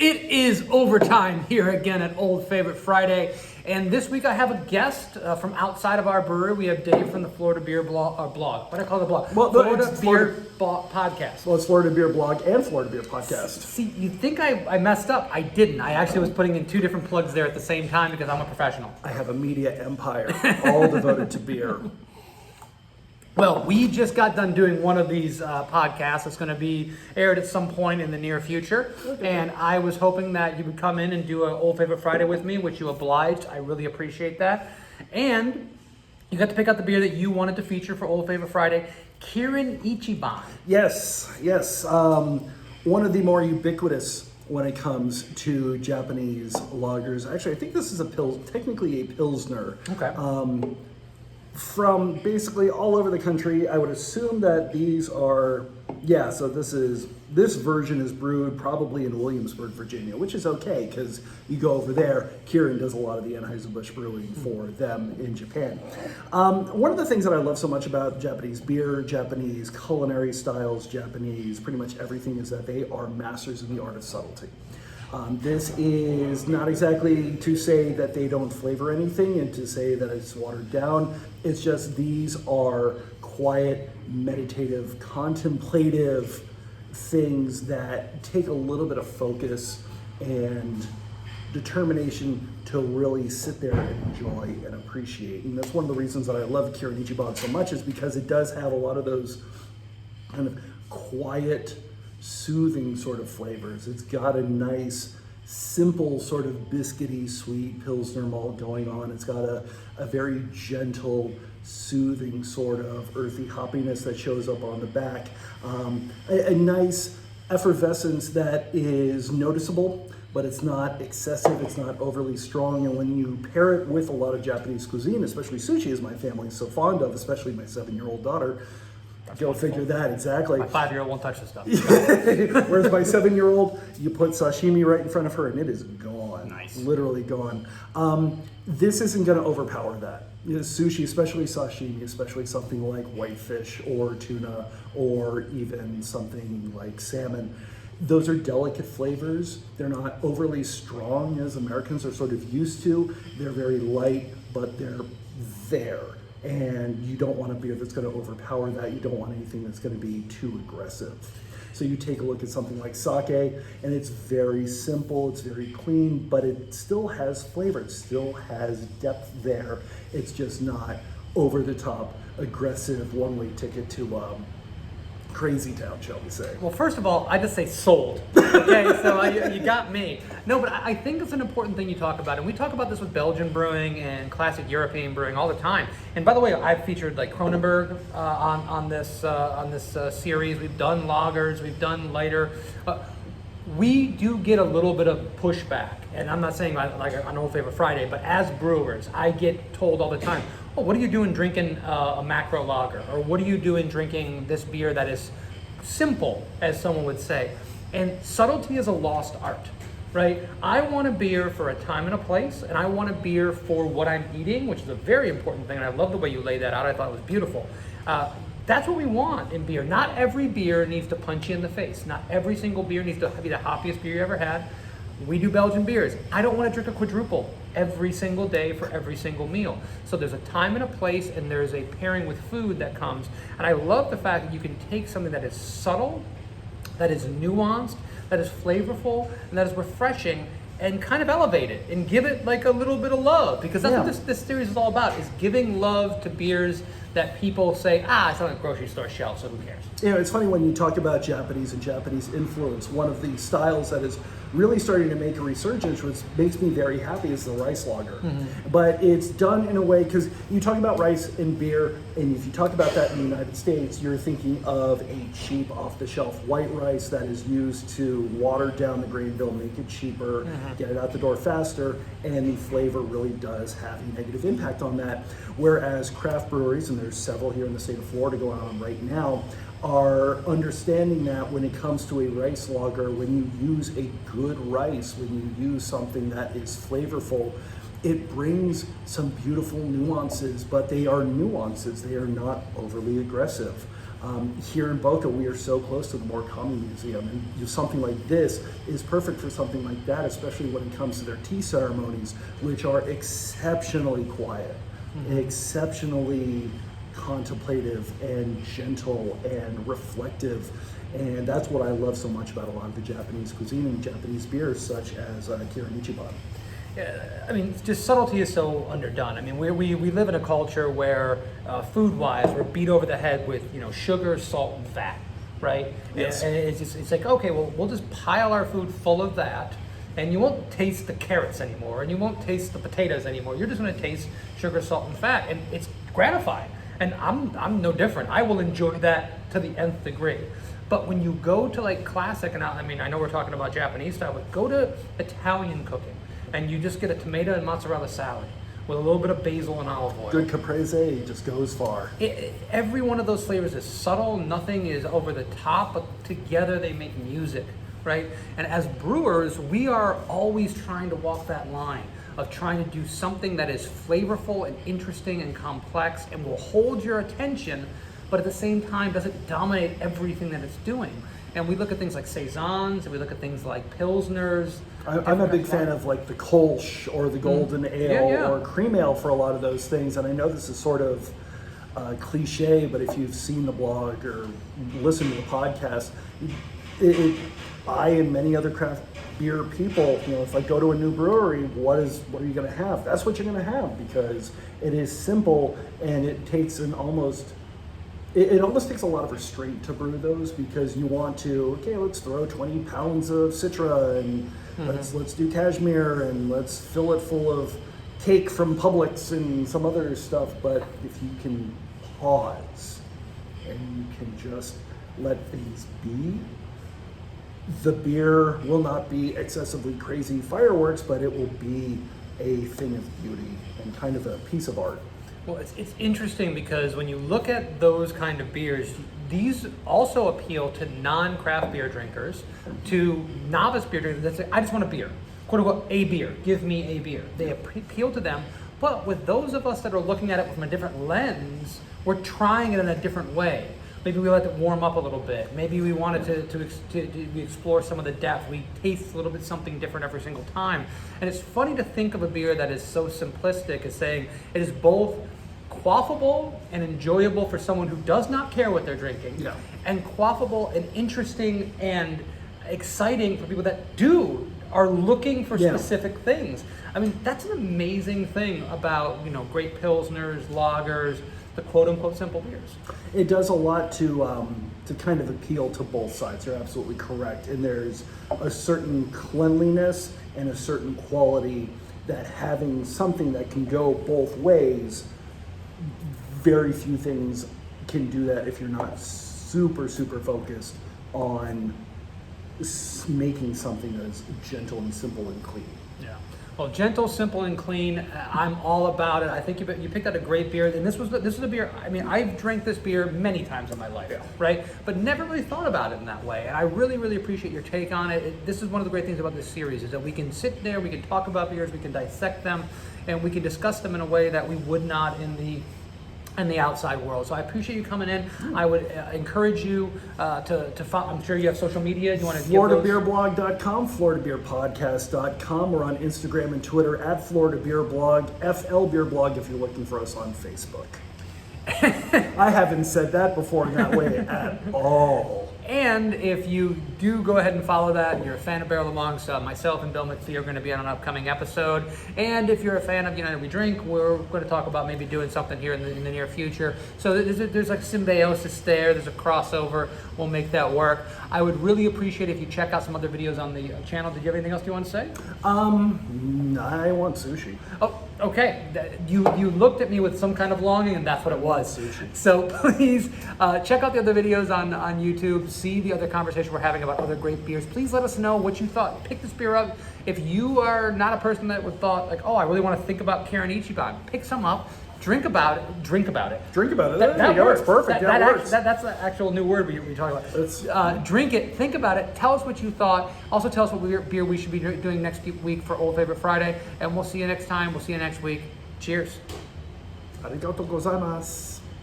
It is overtime here again at Old Favorite Friday, and this week I have a guest from outside of our brewery. We have Dave from the Florida Beer blog. What do I call the blog? Well, Florida Beer Podcast. Well, it's Florida Beer Blog and Florida Beer Podcast. See, you think I messed up? I didn't. I actually was putting in two different plugs there at the same time because I'm a professional. I have a media empire, all devoted to beer. Well, we just got done doing one of these podcasts. It's going to be aired at some point in the near future. Okay. And I was hoping that you would come in and do an Old Favorite Friday with me, which you obliged. I really appreciate that. And you got to pick out the beer that you wanted to feature for Old Favorite Friday, Kirin Ichiban. Yes. One of the more ubiquitous when it comes to Japanese lagers. Actually, I think this is technically a Pilsner. Okay. From basically all over the country. I would assume that these are, so this version is brewed probably in Williamsburg, Virginia, which is okay because you go over there, Kirin does a lot of the Anheuser-Busch brewing for them in Japan. One of the things that I love so much about Japanese beer, Japanese culinary styles, Japanese pretty much everything is that they are masters in the art of subtlety. This is not exactly to say that they don't flavor anything and to say that it's watered down. It's just these are quiet, meditative, contemplative things that take a little bit of focus and determination to really sit there and enjoy and appreciate. And that's one of the reasons that I love Kirin Ichiban so much is because it does have a lot of those kind of quiet, soothing sort of flavors. It's got a nice, simple sort of biscuity, sweet Pilsner malt going on. It's got a very gentle, soothing sort of earthy hoppiness that shows up on the back. A nice effervescence that is noticeable, but it's not excessive, it's not overly strong. And when you pair it with a lot of Japanese cuisine, especially sushi, as my family is so fond of, especially my 7-year-old daughter, go figure that, exactly. My 5-year-old won't touch this stuff. Whereas my 7-year-old, you put sashimi right in front of her and it is gone. Nice. Literally gone. This isn't going to overpower that. Sushi, especially sashimi, especially something like whitefish or tuna or even something like salmon, those are delicate flavors. They're not overly strong as Americans are sort of used to. They're very light, but they're there. And you don't want a beer that's going to overpower that. You don't want anything that's going to be too aggressive. So you take a look at something like sake, and it's very simple, it's very clean, but it still has flavor, it still has depth there. It's just not over the top, aggressive, one-way ticket to crazy town, shall we say. Well, first of all, I just say sold. Okay, so you got me. No, but I think it's an important thing you talk about, and we talk about this with Belgian brewing and classic European brewing all the time. And by the way, I've featured like Kronenberg on this series. We've done lagers, we've done lighter. We do get a little bit of pushback, and I'm not saying like on Old Favorite Friday, but as brewers, I get told all the time, oh, what are you doing drinking a macro lager? Or what are you doing drinking this beer that is simple, as someone would say? And subtlety is a lost art, right? I want a beer for a time and a place, and I want a beer for what I'm eating, which is a very important thing, and I love the way you laid that out. I thought it was beautiful. That's what we want in beer. Not every beer needs to punch you in the face. Not every single beer needs to be the hoppiest beer you ever had. We do Belgian beers. I don't want to drink a quadruple every single day for every single meal. So there's a time and a place, and there's a pairing with food that comes. And I love the fact that you can take something that is subtle, that is nuanced, that is flavorful, and that is refreshing, and kind of elevate it and give it like a little bit of love, because that's what this series is all about, is giving love to beers that people say, it's on a grocery store shelf, so who cares? It's funny when you talk about Japanese and Japanese influence, one of the styles that is really starting to make a resurgence, which makes me very happy, is the rice lager. Mm-hmm. But it's done in a way, because you talk about rice and beer, and if you talk about that in the United States, you're thinking of a cheap, off-the-shelf white rice that is used to water down the grain bill, make it cheaper, get it out the door faster, and the flavor really does have a negative impact on that. Whereas craft breweries, and there's several here in the state of Florida going on right now, are understanding that when it comes to a rice lager, when you use a good rice, when you use something that is flavorful, it brings some beautiful nuances, but they are nuances. They are not overly aggressive. Here in Boca, we are so close to the Murakami Museum, and something like this is perfect for something like that, especially when it comes to their tea ceremonies, which are exceptionally quiet, exceptionally contemplative and gentle and reflective. And that's what I love so much about a lot of the Japanese cuisine and Japanese beers, such as Kirin Ichiban. Yeah, I mean, just subtlety is so underdone. I mean, we live in a culture where food-wise, we're beat over the head with, sugar, salt, and fat, right? Yes. And it's like, okay, well, we'll just pile our food full of that, and you won't taste the carrots anymore, and you won't taste the potatoes anymore. You're just going to taste sugar, salt, and fat, and it's gratifying. And I'm no different. I will enjoy that to the nth degree. But when you go to like classic, and I know we're talking about Japanese style, but go to Italian cooking, and you just get a tomato and mozzarella salad with a little bit of basil and olive oil. Good caprese just goes far. Every one of those flavors is subtle. Nothing is over the top, but together they make music, right? And as brewers, we are always trying to walk that line of trying to do something that is flavorful and interesting and complex and will hold your attention, but at the same time doesn't dominate everything that it's doing. And we look at things like saisons, and we look at things like pilsners. I'm a big fan of like the Kolsch or the Golden Ale or Cream Ale for a lot of those things. And I know this is sort of cliche, but if you've seen the blog or listened to the podcast, I and many other craft beer people, if I go to a new brewery, what are you going to have? That's what you're going to have, because it is simple, and it takes it almost takes a lot of restraint to brew those, because you want to, let's throw 20 pounds of Citra, and let's do cashmere, and let's fill it full of cake from Publix and some other stuff. But if you can pause and you can just let things be, the beer will not be excessively crazy fireworks, but it will be a thing of beauty and kind of a piece of art. Well, it's interesting because when you look at those kind of beers, these also appeal to non-craft beer drinkers, to novice beer drinkers that say, I just want a beer, quote unquote, a beer, give me a beer. They appeal to them, but with those of us that are looking at it from a different lens, we're trying it in a different way. Maybe we let it warm up a little bit. Maybe we wanted to explore some of the depth. We taste a little bit something different every single time. And it's funny to think of a beer that is so simplistic as saying it is both quaffable and enjoyable for someone who does not care what they're drinking, and quaffable and interesting and exciting for people that are looking for specific things. I mean, that's an amazing thing about great pilsners, lagers, the quote-unquote simple beers. It does a lot to kind of appeal to both sides. You're absolutely correct. And there's a certain cleanliness and a certain quality that having something that can go both ways, very few things can do that if you're not super, super focused on making something that's gentle and simple and clean. Yeah. Well, gentle, simple, and clean. I'm all about it. I think you picked out a great beer, and this was a beer. I mean, I've drank this beer many times in my life, right? But never really thought about it in that way. And I really, really appreciate your take on it. This is one of the great things about this series, is that we can sit there, we can talk about beers, we can dissect them, and we can discuss them in a way that we would not in the outside world. So I appreciate you coming in. I would encourage you to follow. I'm sure you have social media. You want to FloridaBeerBlog.com, FloridaBeerPodcast.com. We're on Instagram and Twitter at FloridaBeerBlog, FL Beer Blog if you're looking for us on Facebook. I haven't said that before in that way at all. And if you do go ahead and follow that, and you're a fan of Barrel Amongst, myself and Bill McPhee are going to be on an upcoming episode. And if you're a fan of United We Drink, we're going to talk about maybe doing something here in the near future. So there's like symbiosis there. There's a crossover. We'll make that work. I would really appreciate if you check out some other videos on the channel. Did you have anything else you want to say? I want sushi. Oh, okay. You looked at me with some kind of longing, and that's what it was. Sushi. So please check out the other videos on YouTube. See the other conversation we're having about other great beers. Please let us know what you thought. Pick this beer up. If you are not a person that would thought like, oh, I really want to think about Kirin Ichiban, pick some up. Drink about it. Drink about it. That you go. works. It's perfect. That works. That's the actual new word we talk about. Drink it. Think about it. Tell us what you thought. Also tell us what beer we should be doing next week for Old Favorite Friday. And we'll see you next time. We'll see you next week. Cheers. Arigatou gozaimasu.